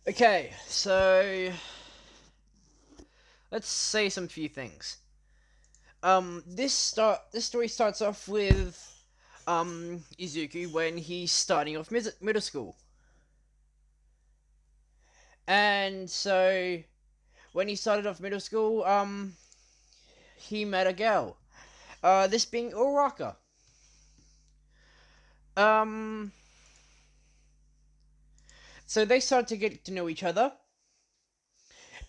Okay, so let's say some few things. This story starts off with Izuku when he's starting off middle school, and so when he started off middle school, he met a girl. This being Uraka. Um, so they started to get to know each other,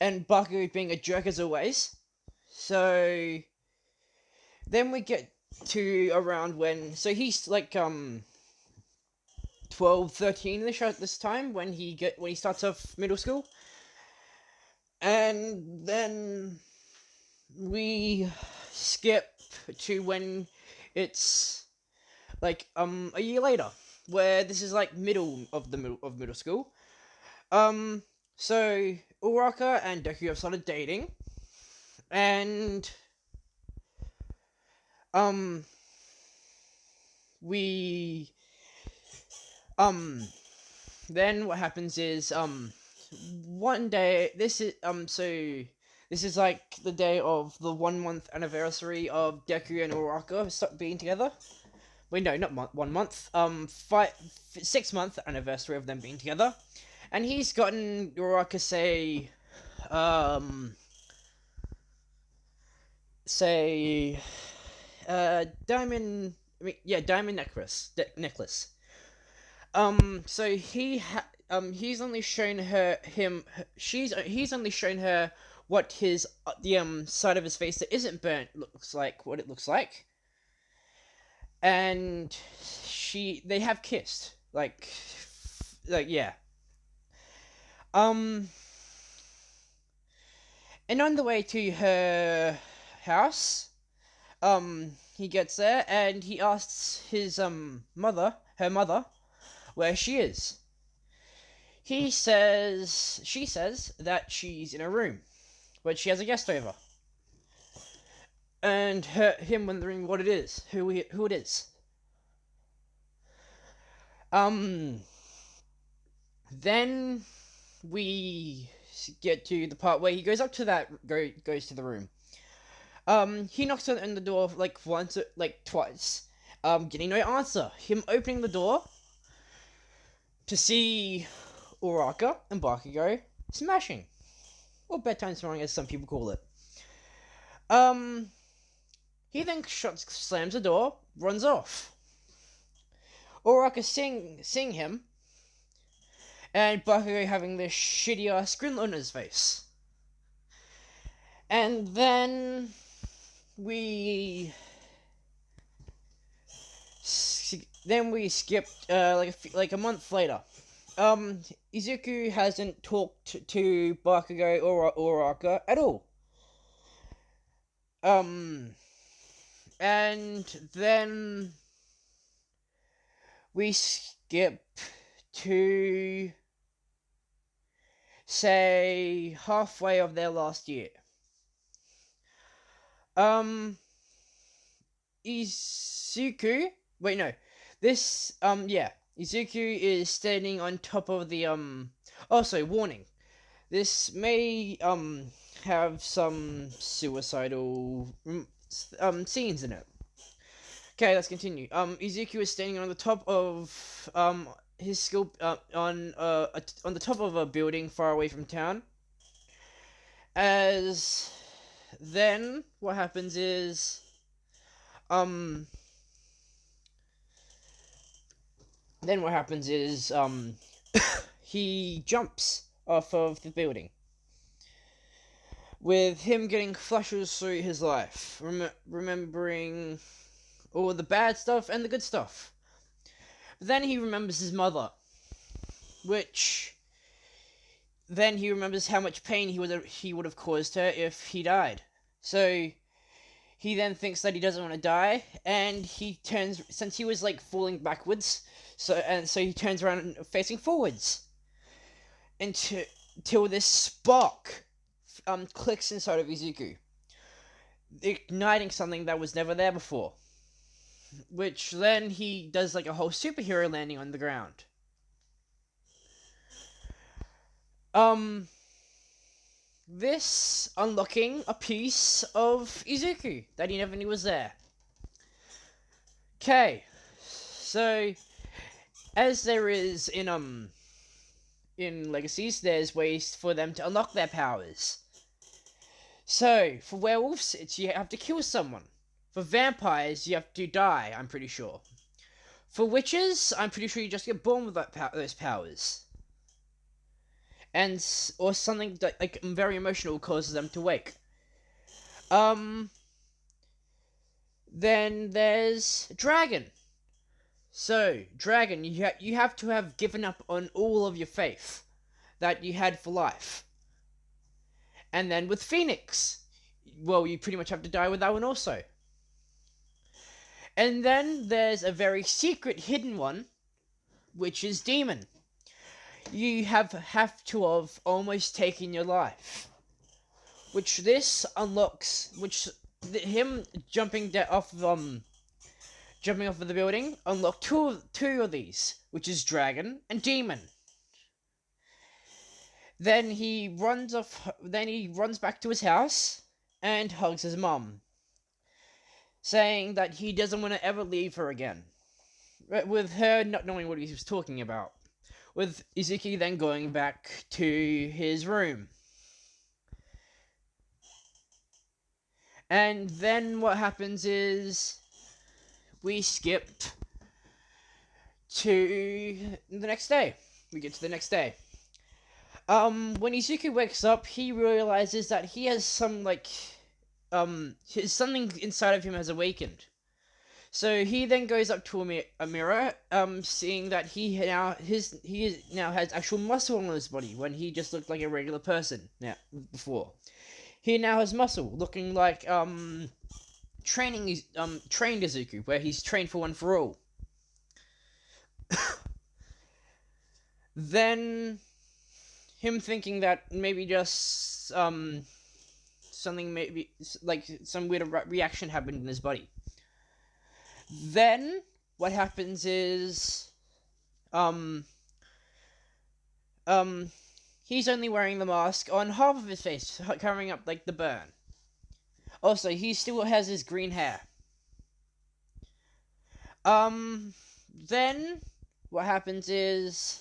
and Baku being a jerk as always. So then we get to around when he's like 12, 13ish at this time when he starts off middle school, and then we skip to when it's like a year later, where this is like middle school. Um, so Uraka and Deku have started dating, and um we um then what happens is one day this is like the day of the 1 month anniversary of Deku and Uraka being together. Wait, no, not 1 month. 6 month anniversary of them being together, and he's gotten Uraka um say diamond. Diamond necklace. So he's only shown her him. He's only shown her what his the side of his face that isn't burnt looks like, what it looks like, and they have kissed yeah. Um, and on the way to her house, he gets there and he asks her mother, where she is. She says that she's in a room, but she has a guest over, and him wondering what it is, who it is. Um, then we get to the part where he goes up to goes to the room. He knocks on the door like twice. Getting no answer. Him opening the door to see Uraka and Bakugo smashing, or bedtime snoring as some people call it. Um, he then slams the door, runs off. Uraka seeing him, and Bakugo having this shitty ass grin on his face. And we we skipped like a month later. Izuku hasn't talked to Bakugo or Uraka at all. Um, and then we skip to say halfway of their last year. Um, Izuku. Wait, no. This. Yeah. Izuku is standing on top of the. Also, warning. This may have some suicidal scenes in it. Okay, let's continue. Izuku is standing on the top of his school on the top of a building far away from town. As then what happens is um then what happens is he jumps off of the building, with him getting flashes through his life, remembering all the bad stuff and the good stuff. But then he remembers his mother, which then he remembers how much pain he would have caused her if he died. So he then thinks that he doesn't want to die, and he turns, since he was like falling backwards, so he turns around facing forwards until this spark clicks inside of Izuku, igniting something that was never there before. Which then he does like a whole superhero landing on the ground. Um, this unlocking a piece of Izuku that he never knew was there. Okay, so as there is in Legacies, there's ways for them to unlock their powers. So for werewolves, it's you have to kill someone. For vampires, you have to die. I'm pretty sure. For witches, I'm pretty sure you just get born with those powers, and or something that like very emotional causes them to wake. Um, then there's dragon. So dragon, you have to have given up on all of your faith that you had for life. And then with phoenix, well, you pretty much have to die with that one also. And then there's a very secret hidden one, which is demon. You have to have almost taken your life, which this unlocks, which him jumping off of the building unlock two of these, which is dragon and demon. Then he runs off. Then he runs back to his house and hugs his mom, saying that he doesn't want to ever leave her again. With her not knowing what he was talking about. With Izuki then going back to his room. And then what happens is we skip to the next day. We get to the next day. When Izuku wakes up, he realizes that he has something inside of him has awakened. So he then goes up to a mirror, seeing that he now has actual muscle on his body when he just looked like a regular person now before. He now has muscle, looking like trained Izuku, where he's trained for one for all. Then him thinking that maybe just something, maybe like some weird reaction happened in his body. Then what happens is he's only wearing the mask on half of his face, covering up like the burn. Also, he still has his green hair. Then what happens is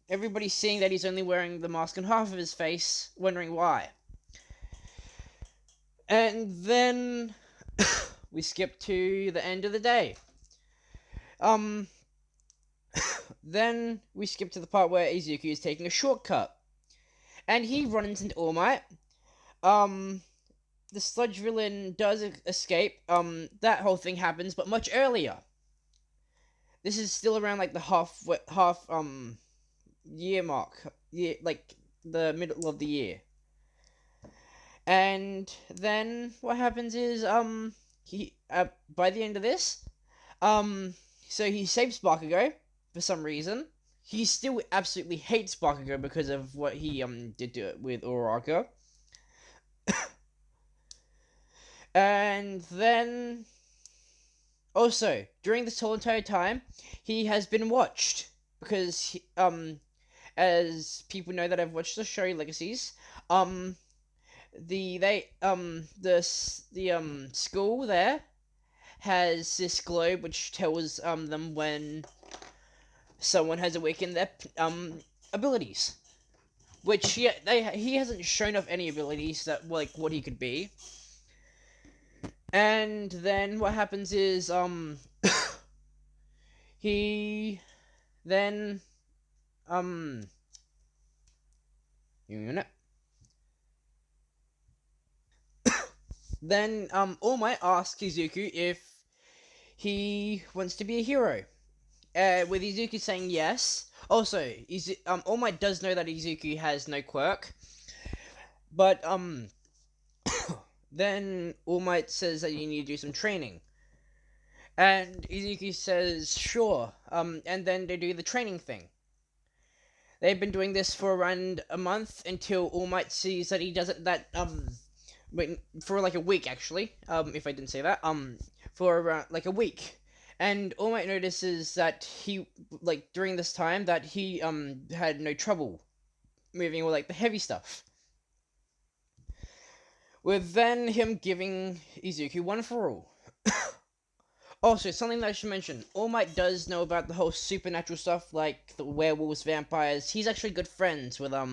everybody's seeing that he's only wearing the mask on half of his face, wondering why. And then we skip to the end of the day. Then we skip to the part where Izuku is taking a shortcut. And he runs into All Might. The sludge villain does escape. That whole thing happens, but much earlier. This is still around like the half year mark. Like the middle of the year. And then what happens is he by the end of this, so he saves Bakugo for some reason. He still absolutely hates Bakugo because of what he did to it with Uraraka. And then also during this whole entire time, he has been watched because as people know that I've watched the show Legacies, the school there has this globe which tells them when someone has awakened their abilities, which he hasn't shown off any abilities that like what he could be. And then what happens is he then then All Might asks Izuku if he wants to be a hero. With Izuku saying yes. Also, All Might does know that Izuku has no quirk, but then All Might says that you need to do some training, and Izuku says sure. And then they do the training thing. They've been doing this for around a month until All Might sees that he doesn't wait for like a week actually. If I didn't say that for around like a week. And All Might notices that he, like, during this time that he had no trouble moving all like the heavy stuff. With then him giving Izuku one for all. Also, something that I should mention: All Might does know about the whole supernatural stuff, like the werewolves, vampires. He's actually good friends with All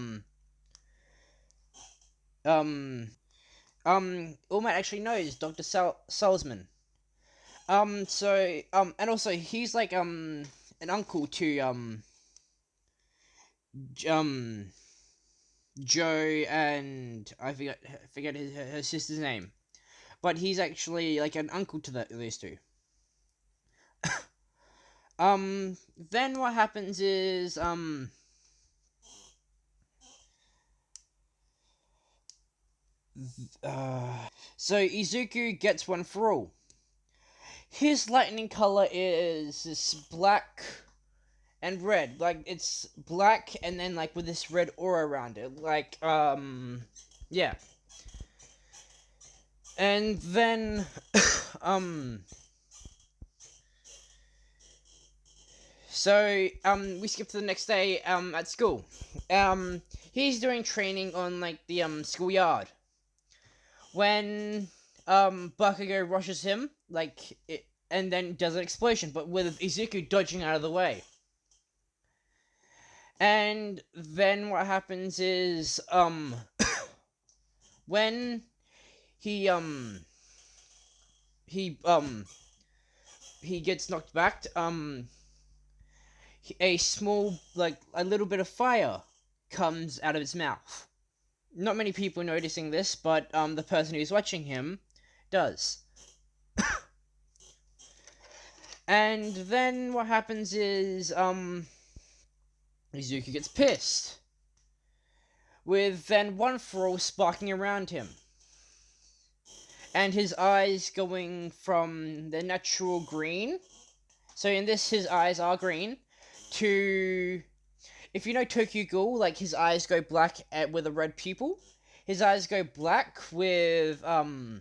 Might actually knows Doctor Salzman. And also he's like an uncle to um Joe, and I forget her sister's name, but he's actually like an uncle to those two. Then what happens is so Izuku gets one for all. His lightning color is this black and red. Like, it's black and then like with this red aura around it. Like, yeah. And then um we skip to the next day at school. He's doing training on like the schoolyard when Bakugo rushes him, like it, and then does an explosion, but with Izuku dodging out of the way. And then what happens is when he he um he gets knocked back, a small, like a little bit of fire comes out of his mouth. Not many people noticing this, but the person who's watching him does. And then what happens is Izuku gets pissed, with then one for all sparking around him, and his eyes going from the natural green. So in this, his eyes are green. To, if you know Tokyo Ghoul, like his eyes go black with a red pupil. His eyes go black with um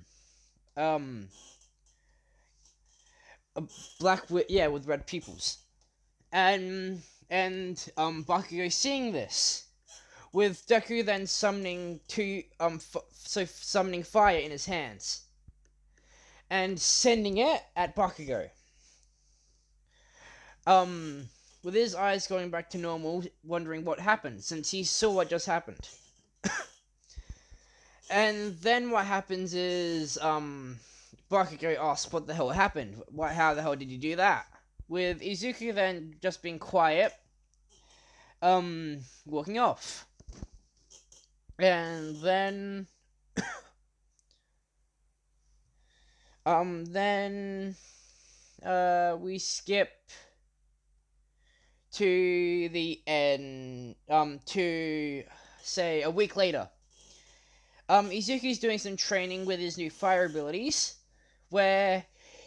black with, yeah, with red pupils. And Bakugo seeing this, with Deku then summoning summoning fire in his hands and sending it at Bakugo. With his eyes going back to normal, wondering what happened, since he saw what just happened. And then what happens is, Bakugo asks what the hell happened. How the hell did you do that? With Izuku then just being quiet, walking off. And then, then, we skip to the end, to, say, a week later. Izuku's doing some training with his new fire abilities, where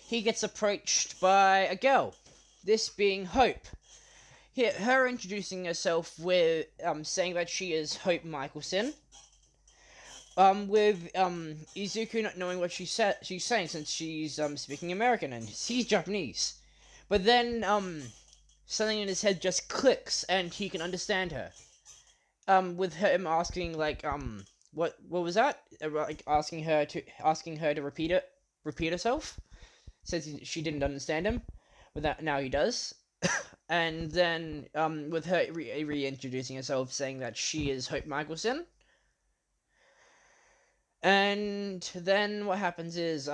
he gets approached by a girl, this being Hope. Her introducing herself with, saying that she is Hope Michelson. With, Izuku not knowing what she's saying, since she's, speaking American, and he's Japanese. But then, something in his head just clicks, and he can understand her. With him asking, like, what was that? Like, asking her to repeat herself, since she didn't understand him. But that now he does. And then, with her reintroducing herself, saying that she is Hope Michelson. And then what happens is,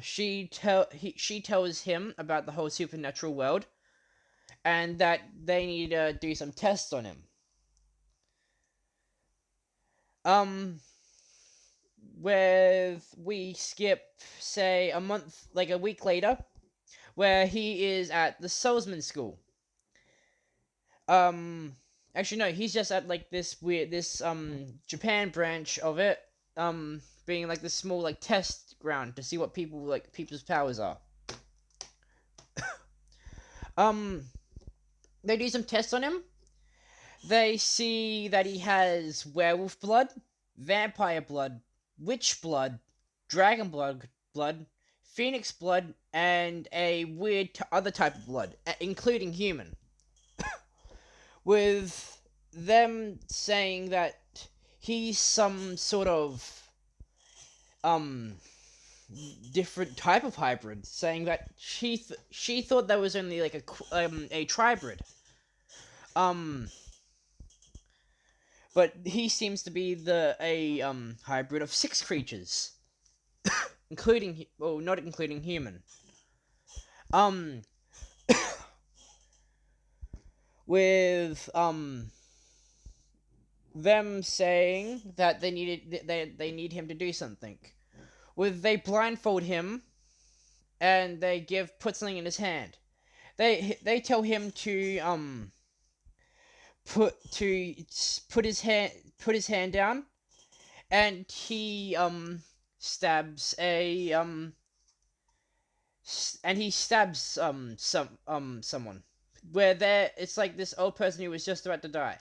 she tells him about the whole supernatural world, and that they need to do some tests on him. With we skip, say, a week later, where he is at the salesman school. Actually no, he's just at like this Japan branch of it, being like this small like test ground to see what people's powers are. They do some tests on him. They see that he has werewolf blood, vampire blood, witch blood, dragon blood, phoenix blood and a weird other type of blood, including human. With them saying that he's some sort of um different type of hybrid, saying that she thought that was only like a tribrid. Um, but he seems to be the a hybrid of 6 creatures, including well, not including human. Um, with them saying that they need him to do something. With they blindfold him and they put something in his hand. They tell him to put his hand down, and he stabs a and he stabs someone, where there it's like this old person who was just about to die.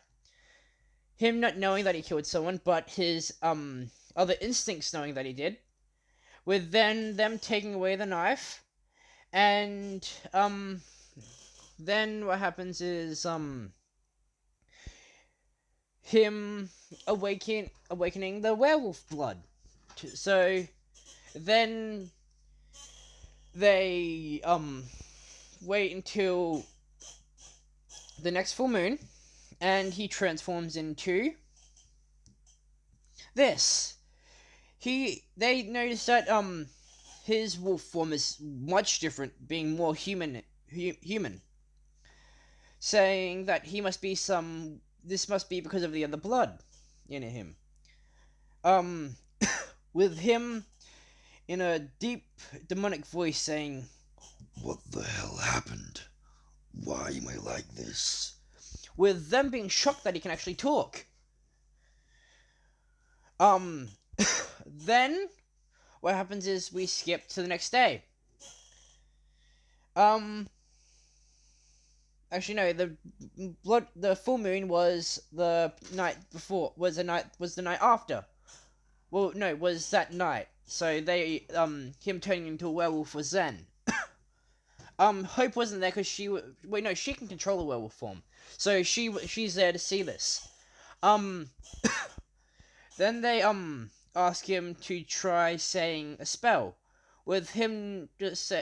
Him not knowing that he killed someone, but his other instincts knowing that he did. With then them taking away the knife, and then what happens is him awakening the werewolf blood. So then they wait until the next full moon, and he transforms into this. They notice that his wolf form is much different, being more human, saying that he must be some. This must be because of the other blood in him. Um, with him in a deep demonic voice saying, "What the hell happened? Why am I like this?" With them being shocked that he can actually talk. Um, then what happens is we skip to the next day. Um, actually no, the full moon was the night before. Was the night after. Well, no, was that night. So they him turning into a werewolf was then. Hope wasn't there because wait, no, she can control the werewolf form, so she's there to see this. Um, then they ask him to try saying a spell, with him just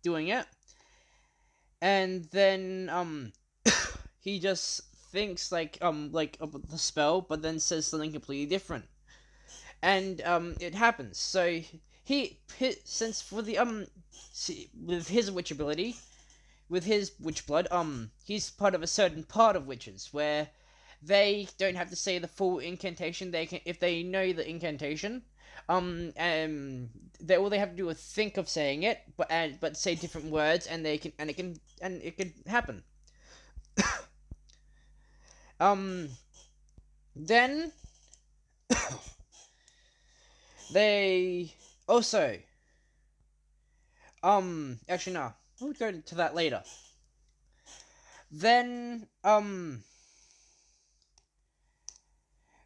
doing it, and then he just thinks like about the spell, but then says something completely different, and it happens. So since for the with his witch ability, with his witch blood, he's part of a certain part of witches where they don't have to say the full incantation. They can, if they know the incantation, they all they have to do is think of saying it, but say different words, and it can happen. um, then they also actually no, we'll go to that later. Then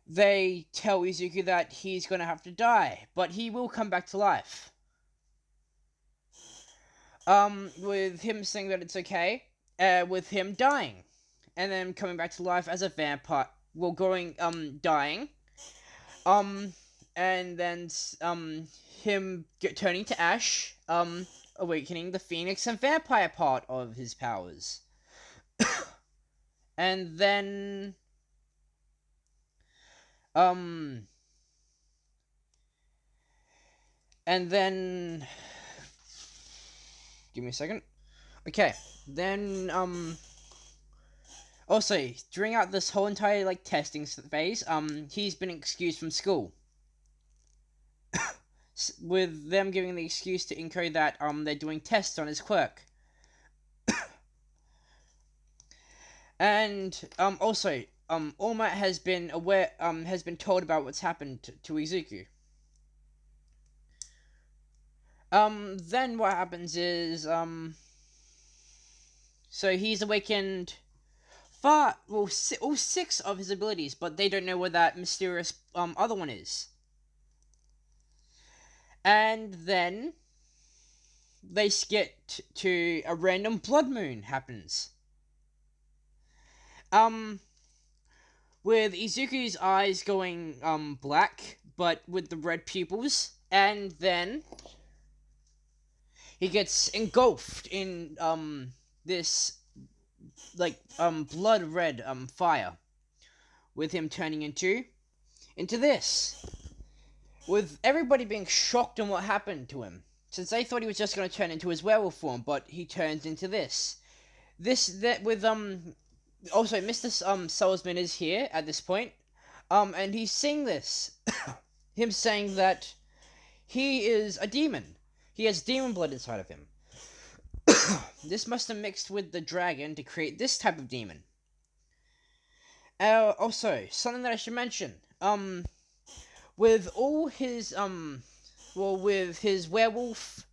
they tell Izuku that he's gonna have to die, but he will come back to life. With him saying that it's okay, with him dying, and then coming back to life as a vampire, well, dying, and then, him turning to ash, awakening the phoenix and vampire part of his powers. And then, um, and then, give me a second. Okay, then, also, during out this whole entire, like, testing phase, he's been excused from school. With them giving the excuse to Inko that, they're doing tests on his quirk. And, also, All Might has been told about what's happened to Izuku. Then what happens is, so he's awakened all 6 of his abilities, but they don't know where that mysterious, other one is. And then, they skip to a random blood moon happens. Um, with Izuku's eyes going black, but with the red pupils, and then he gets engulfed in this like blood red fire, with him turning into this, with everybody being shocked on what happened to him, since they thought he was just going to turn into his werewolf form, but he turns into this that with also Mr. Salzman is here at this point, and he's seeing this, him saying that he is a demon, he has demon blood inside of him. This must have mixed with the dragon to create this type of demon. Also, something that I should mention. With all his with his werewolf,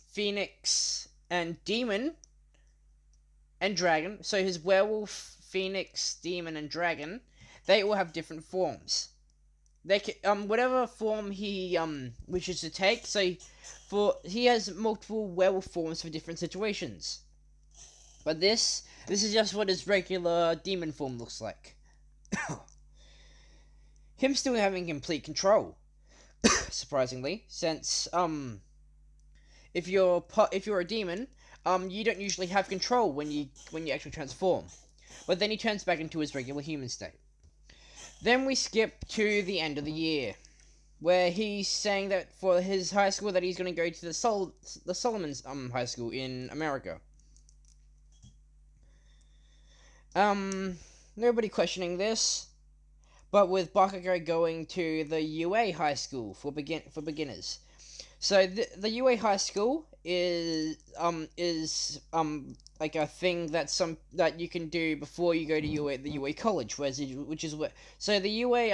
phoenix, and demon and dragon. So his werewolf, phoenix, demon, and dragon, they all have different forms. They can, whatever form he wishes to take. So he has multiple werewolf forms for different situations. But this is just what his regular demon form looks like. Him still having complete control, surprisingly, since if you're a demon, you don't usually have control when you actually transform. But then he turns back into his regular human state. Then we skip to the end of the year, where he's saying that for his high school that he's going to go to the Solomon's high school in America. Nobody questioning this, but with Bakugo going to the UA high school for beginners. So the UA high school is like a thing that you can do before you go to the UA college, which is what. So the UA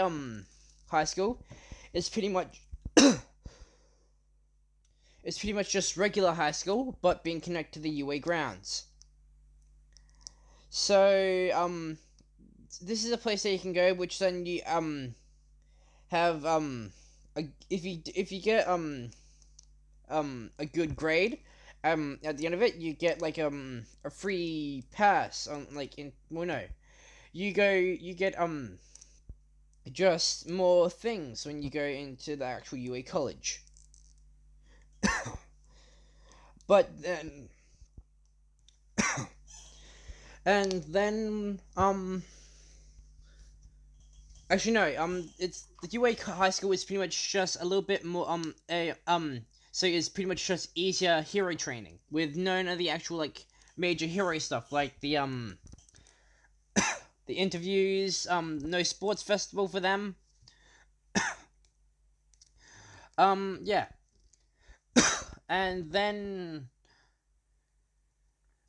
high school is pretty much just regular high school, but being connected to the UA grounds. So this is a place that you can go, which then you have if you get a good grade, at the end of it you get like a free pass on like in well no you get just more things when you go into the actual UA college. But then and then actually no, it's the UA high school is pretty much just a little bit more so it's pretty much just easier hero training with none of the actual like major hero stuff like the interviews, no sports festival for them. Yeah. And then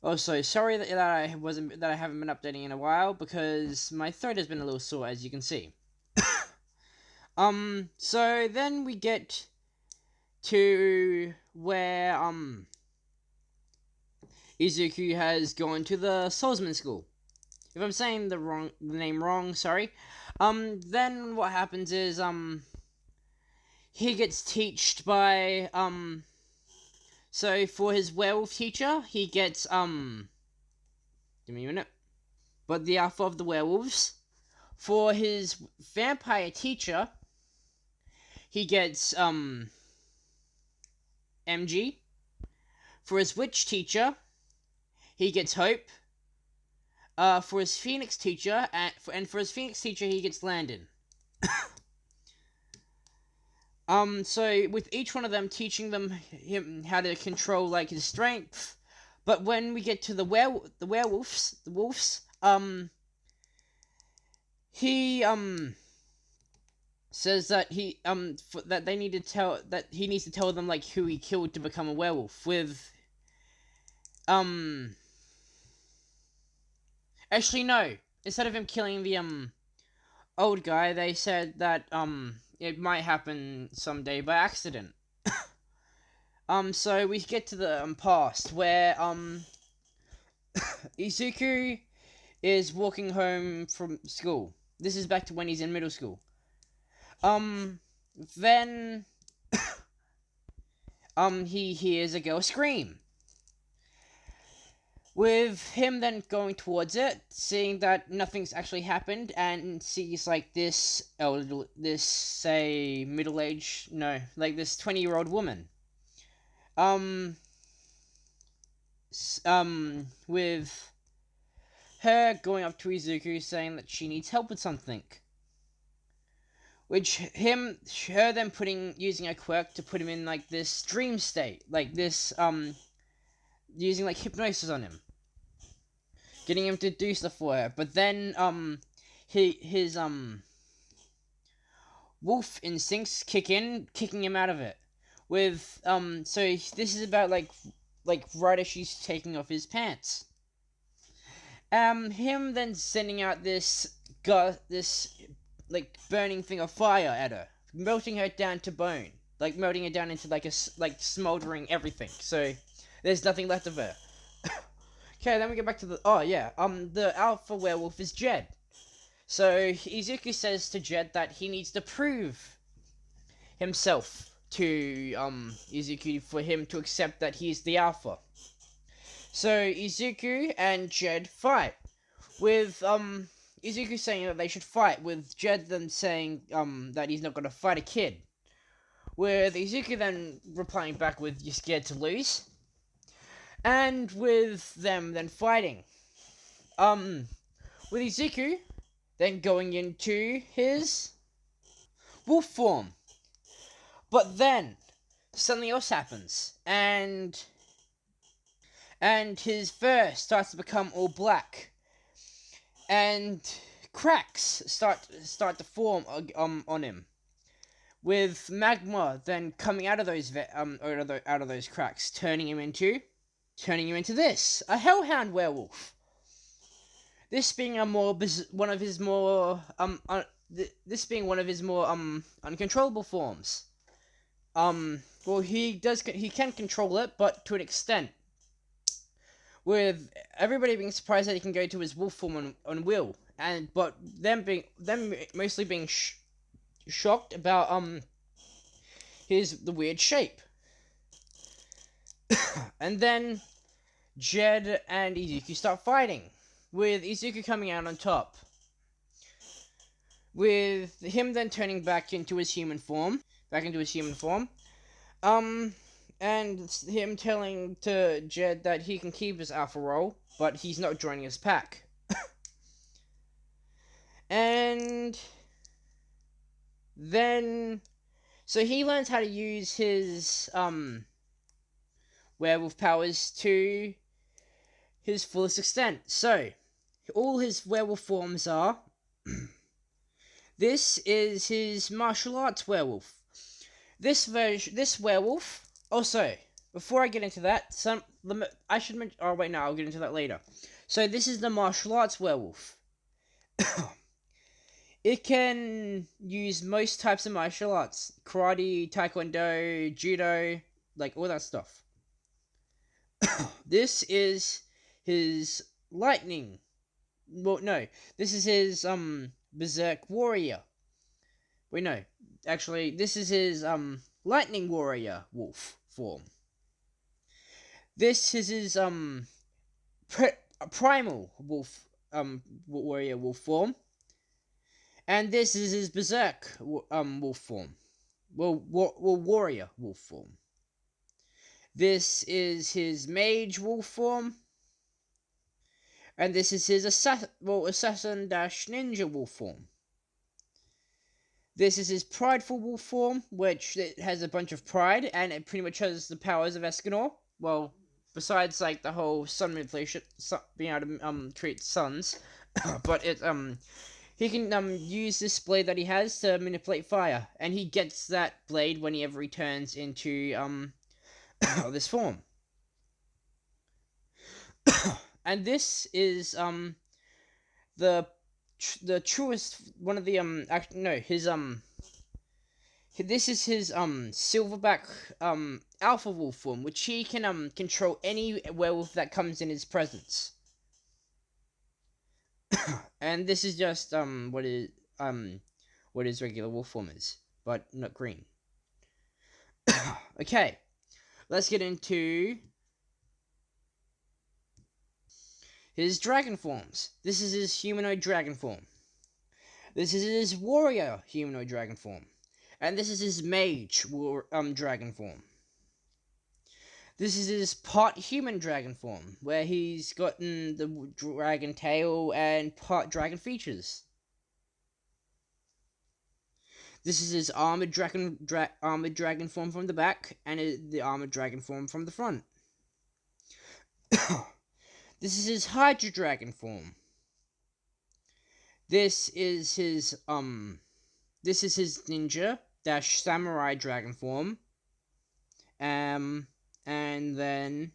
also sorry that I haven't been updating in a while because my throat has been a little sore, as you can see. So then we get to where Izuku has gone to the swordsman school. If I'm saying the name wrong, sorry. Then what happens is he gets taught by so for his werewolf teacher he gets give me a minute. But the alpha of the werewolves. For his vampire teacher, he gets MG. For his witch teacher, he gets Hope. For his Phoenix teacher, and for his Phoenix teacher, he gets Landon. So with each one of them teaching him how to control like his strength, but when we get to the wolves, he says that that he needs to tell them like who he killed to become a werewolf with actually no, instead of him killing the old guy, they said that it might happen someday by accident. So we get to the past where Izuku is walking home from school. This is back to when he's in middle school. Then he hears a girl scream. With him then going towards it, seeing that nothing's actually happened, and sees like this elder, this say middle aged, no, like this 20-year-old woman, um, with her going up to Izuku saying that she needs help with something, which her then using a quirk to put him in like this dream state, like this, using like hypnosis on him, getting him to do stuff for her. But then his wolf instincts kick in, kicking him out of it. With so this is about like right as she's taking off his pants. Him then sending out this like burning thing of fire at her, melting her down to bone, like melting her down into like smoldering everything. So there's nothing left of her. Okay, then we get back to the alpha werewolf is Jed. So Izuku says to Jed that he needs to prove himself to Izuku for him to accept that he's the alpha. So Izuku and Jed fight with Izuku saying that they should fight, with Jed then saying that he's not gonna fight a kid. With Izuku then replying back with "You're scared to lose," and with them then fighting. With Izuku then going into his wolf form. But then something else happens, and his fur starts to become all black, and cracks start to form on him, with magma then coming out of out of those cracks, turning him into this, a hellhound werewolf. This being one of his more this being one of his more uncontrollable forms. Well, he can control it, but to an extent. With everybody being surprised that he can go to his wolf form on will, but them mostly being shocked about the weird shape. And then Jed and Izuku start fighting, with Izuku coming out on top, with him then turning back into his human form, and him telling to Jed that he can keep his alpha role, but he's not joining his pack. And then, so he learns how to use his werewolf powers to his fullest extent. So all his werewolf forms are. This is his martial arts werewolf. This werewolf. Also, before I get into that, I should mention. Oh wait, no, I'll get into that later. So this is the martial arts werewolf. It can use most types of martial arts: karate, taekwondo, judo, like all that stuff. This is his lightning. Well, no, this is his berserk warrior. Wait, no, actually, this is his lightning warrior wolf form. This is his primal wolf warrior wolf form, and this is his berserk wolf form. Well, warrior wolf form. This is his mage wolf form, and this is his assassin dash ninja wolf form. This is his prideful wolf form, which it has a bunch of pride, and it pretty much has the powers of Escanor. Well, besides like the whole sun manipulation, being able to create suns, but he can use this blade that he has to manipulate fire, and he gets that blade whenever he turns into this form. And this is the truest one of the this is his silverback alpha wolf form, which he can control any werewolf that comes in his presence. And this is just what his regular wolf form is, but not green. Okay, let's get into his dragon forms. This is his humanoid dragon form. This is his warrior humanoid dragon form. And this is his mage dragon form. This is his part human dragon form, where he's gotten the dragon tail and part dragon features. This is his armored dragon form from the back, and the armored dragon form from the front. This is his Hydra dragon form. This is his ninja dash samurai dragon form. And then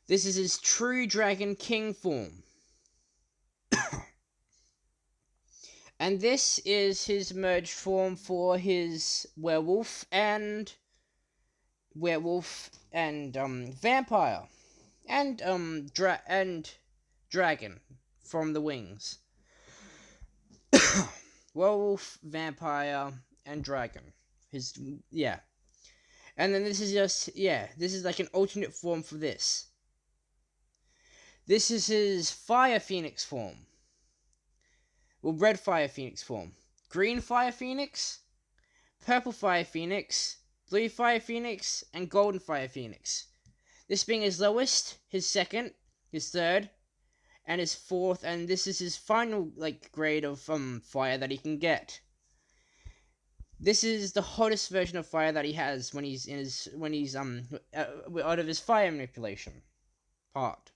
this is his true dragon king form. And this is his merged form for his werewolf and vampire and dragon from the wings. Werewolf, vampire, and dragon. And then this is this is like an alternate form for this. This is his fire phoenix form. Well, red fire phoenix form. Green fire phoenix, purple fire phoenix, blue fire phoenix, and golden fire phoenix. This being his lowest, his second, his third, and his fourth, and this is his final grade of fire that he can get. This is the hottest version of fire that he has when he's out of his fire manipulation part.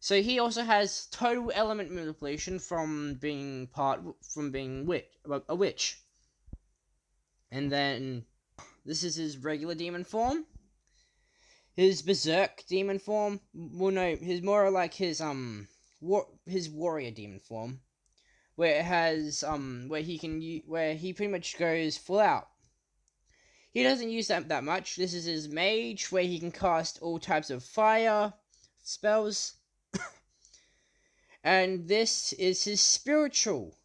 So he also has total element manipulation from being a witch. And then this is his regular demon form. His berserk demon form. Well, no, his more like his warrior demon form, where it has where he pretty much goes full out. He doesn't use that much. This is his mage, where he can cast all types of fire spells. And this is his spiritual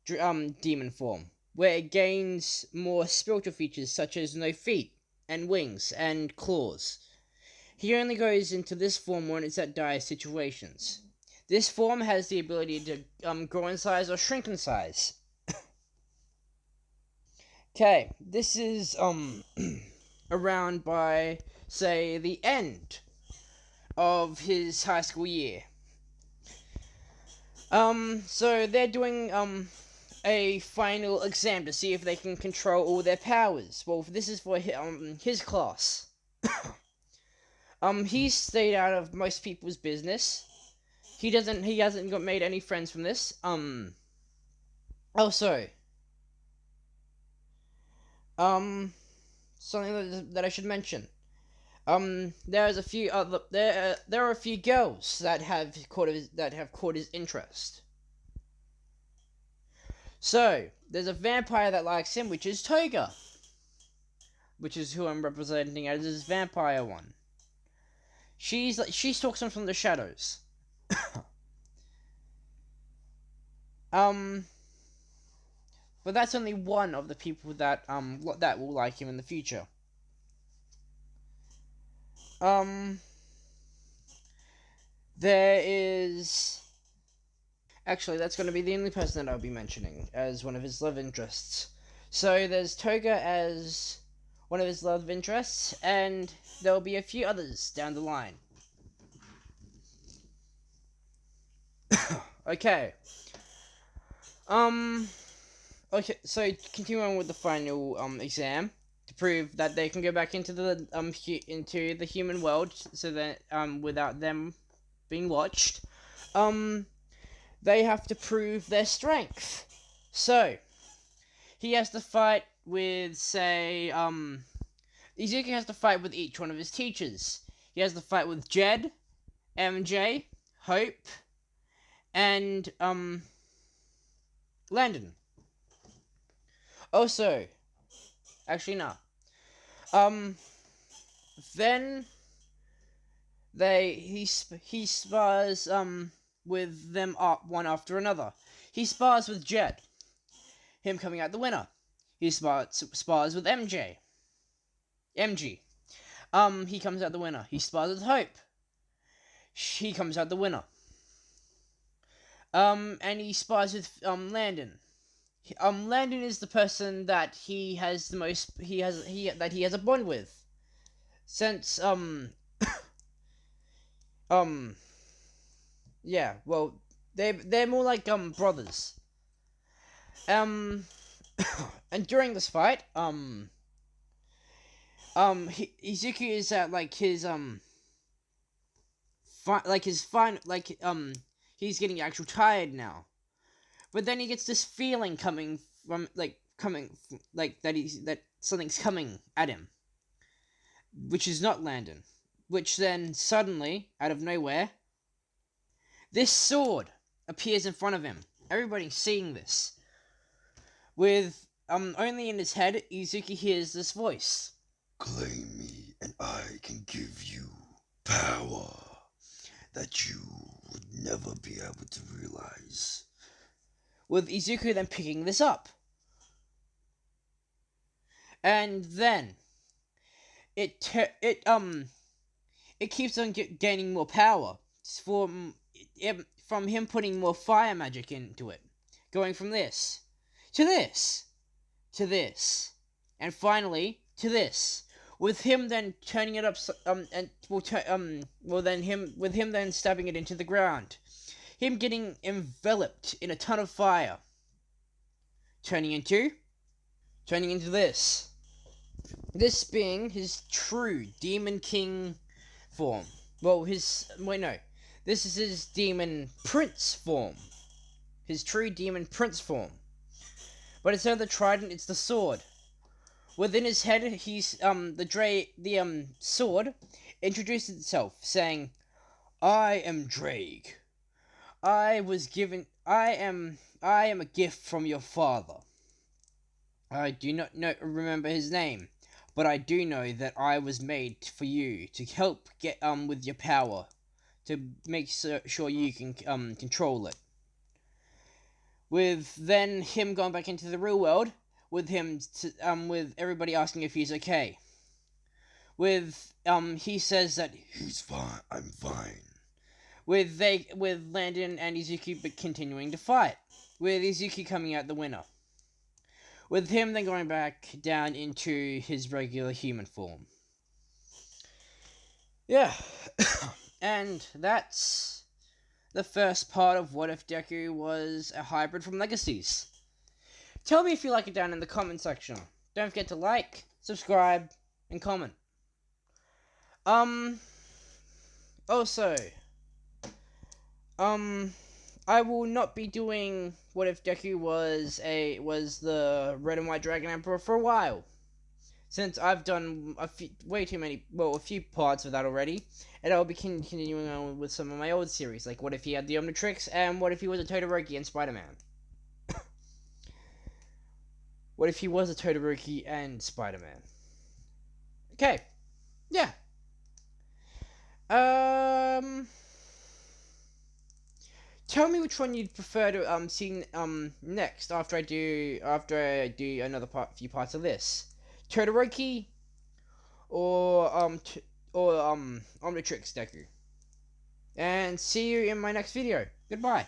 demon form, where it gains more spiritual features such as no feet and wings and claws. He only goes into this form when it's at dire situations. This form has the ability to grow in size or shrink in size. Okay, this is around by, say, the end of his high school year. So they're doing a final exam to see if they can control all their powers. Well, this is for his class. He's stayed out of most people's business. He hasn't made any friends from this. Also, something that I should mention. There's a few other there are a few girls that have caught his interest. So there's a vampire that likes him, which is Toga, which is who I'm representing as his vampire one. She stalks him from the shadows. But that's only one of the people that will like him in the future. There is actually that's going to be the only person that I'll be mentioning as one of his love interests. So there's Toga as one of his love interests, and there'll be a few others down the line. Okay. Okay, so continuing with the final exam to prove that they can go back into the human world, so that without them being watched, they have to prove their strength. So he has to fight with, say, Izuku has to fight with each one of his teachers. He has to fight with Jed, MJ, Hope, and Landon. Also, actually no. Then he spars with them up one after another. He spars with Jed, him coming out the winner. He spars with MG. He comes out the winner. He spars with Hope. He comes out the winner. And he spars with Landon. Landon is the person that he has the most. He has a bond with since um yeah. Well, they're more like brothers. Um, and during this fight, Izuku is at like his his fine he's getting actual tired now. But then he gets this feeling coming that something's coming at him, which is not Landon. Which then suddenly, out of nowhere, this sword appears in front of him. Everybody's seeing this. With only in his head, Izuki hears this voice. Claim me, and I can give you power that you would never be able to realize. With Izuku then picking this up. And then it keeps on gaining more power from him putting more fire magic into it, going from this to this to this, and finally to this. With him then turning it up, him then stabbing it into the ground, him getting enveloped in a ton of fire, turning into this. This being his true Demon King form. Well, no. This is his Demon Prince form. His true Demon Prince form. But instead of the trident, it's the sword. Within his head, he's the sword introduces itself, saying, "I am Drake. I am a gift from your father. I do not remember his name, but I do know that I was made for you to help get with your power, to make sure you can control it." With then him going back into the real world, with with everybody asking if he's okay. With he says that he's fine. I'm fine. With Landon and Izuki continuing to fight, with Izuki coming out the winner. With him then going back down into his regular human form. Yeah. And that's the first part of What If Deku was a hybrid from Legacies. Tell me if you like it down in the comment section. Don't forget to like, subscribe, and comment. Also, I will not be doing What If Deku was the Red and White Dragon Emperor for a while, since I've done a few parts of that already, and I'll be continuing on with some of my old series, like What If He Had the Omnitrix, and What If He Was a Todoroki and Spider-Man. What if he was a Todoroki and Spider-Man? Okay, yeah. Tell me which one you'd prefer to see next after I do another few parts of this. Todoroki or Omnitrix Deku. And see you in my next video. Goodbye.